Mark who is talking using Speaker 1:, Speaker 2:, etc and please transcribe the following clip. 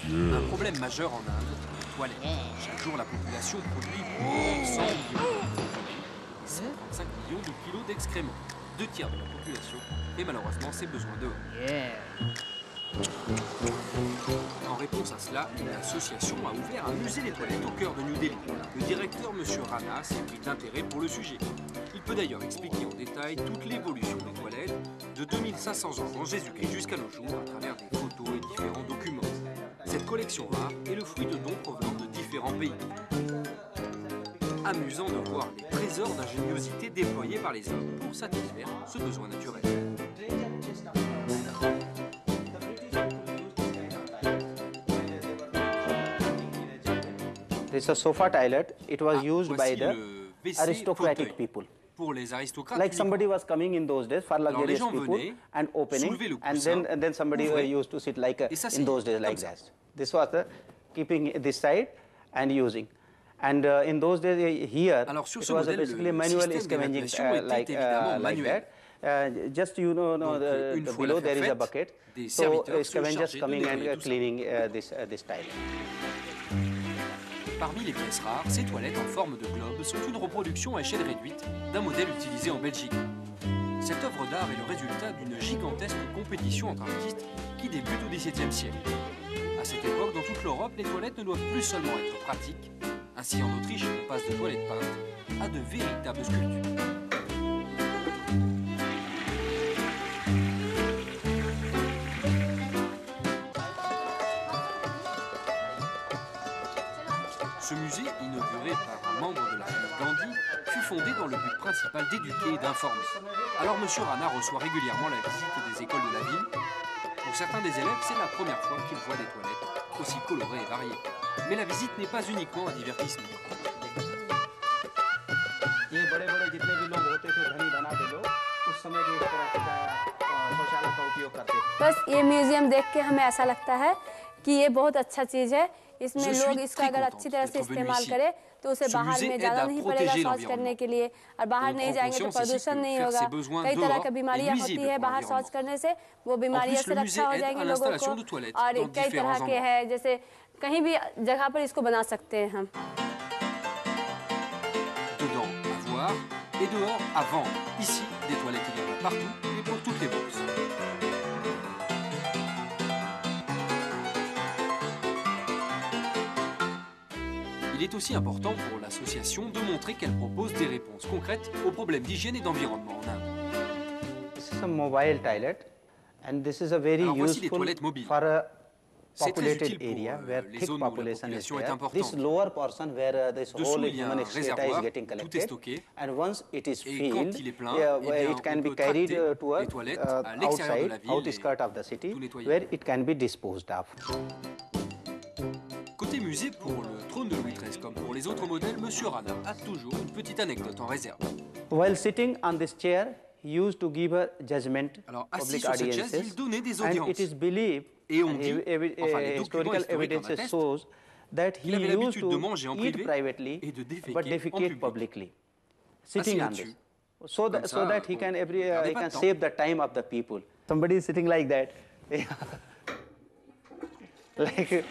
Speaker 1: Un problème majeur en Inde, les toilettes. Chaque jour, la population produit plus de 100 millions et 135 millions de kilos d'excréments. 2 tiers de la population fait malheureusement ses besoins dehors. En réponse à cela, une association a ouvert un musée des toilettes au cœur de New Delhi. Le directeur, M. Rana, s'est pris d'intérêt pour le sujet. Il peut d'ailleurs expliquer en détail toute l'évolution des toilettes de 2500 ans avant Jésus-Christ jusqu'à nos jours à travers des photos et différents documents. Cette collection rare est le fruit de dons provenant de différents pays. Amusant de voir les trésors d'ingéniosité déployés par les hommes pour satisfaire ce besoin naturel.
Speaker 2: This is a sofa toilet. It was used by the aristocratic people.
Speaker 1: Pour les aristocrates,
Speaker 2: like somebody was coming in those days for luxurious people and opening, and then somebody used to sit like in those days like that. This was the keeping this side and using. And in those days here, it was basically manual scavenging like that. Just below there is a bucket, so scavengers coming and cleaning this tile.
Speaker 1: Parmi les pièces rares, ces toilettes en forme de globe sont une reproduction à échelle réduite d'un modèle utilisé en Belgique. Cette œuvre d'art est le résultat d'une gigantesque compétition entre artistes qui débute au XVIIe siècle. À cette époque, dans toute l'Europe, les toilettes ne doivent plus seulement être pratiques. Ainsi, en Autriche, on passe de toilettes peintes à de véritables sculptures. Ce musée, inauguré par un membre de la famille Gandhi, fut fondé dans le but principal d'éduquer et d'informer. Alors M. Rana reçoit régulièrement la visite des écoles de la ville. Pour certains des élèves, c'est la première fois qu'ils voient des toilettes aussi colorées et variées. Mais la visite n'est pas uniquement un divertissement.
Speaker 3: बस ये म्यूजियम देख के हमें ऐसा लगता है कि ये बहुत अच्छा चीज़ है। इसमें लोग इसका अगर अच्छी तरह से इस्तेमाल करें तो उसे बाहर में ज़्यादा नहीं पड़ेगा शौच करने के लिए, और बाहर नहीं जाएंगे तो प्रदूषण नहीं होगा। कई तरह की बीमारियां होती है बाहर शौच करने से, वो बीमारियों से रक्षा हो जाएंगे लोगों को। और कई तरह के हैं, जैसे कहीं भी जगह पर इसको बना सकते हैं हम।
Speaker 1: Dedans, à voir, et dehors, à vendre. Ici, des toilettes, il y en a partout et pour toutes les bourses. Il est aussi important pour l'association de montrer qu'elle propose des réponses concrètes aux problèmes d'hygiène et d'environnement en Inde.
Speaker 2: This is a mobile toilet, and this is a very useful for a populated area where thick population is there. This lower portion where this whole human excreta is getting collected, and once it is filled, it can be carried to a outskirt of the city, where it can be disposed of.
Speaker 1: Côté musée, pour le trône de Louis XIII comme pour les autres modèles, M. Rana a toujours une petite anecdote en réserve.
Speaker 2: While sitting on this chair, he used to give a judgment,
Speaker 1: Alors, assis
Speaker 2: public
Speaker 1: sur cette
Speaker 2: audiences,
Speaker 1: chaise, il donnait des
Speaker 2: and
Speaker 1: audiences.
Speaker 2: it is believed,
Speaker 1: Et on dit, enfin les documents
Speaker 2: historical
Speaker 1: historiques en
Speaker 2: evidence
Speaker 1: attestent,
Speaker 2: shows that he
Speaker 1: il avait
Speaker 2: used
Speaker 1: l'habitude de
Speaker 2: to
Speaker 1: manger en
Speaker 2: eat
Speaker 1: privé
Speaker 2: privately,
Speaker 1: et de déféquer
Speaker 2: but
Speaker 1: en
Speaker 2: defecate
Speaker 1: public.
Speaker 2: publicly, sitting on
Speaker 1: là-dessus.
Speaker 2: this, so that he can he can save the time of the people. Somebody is sitting like that, like.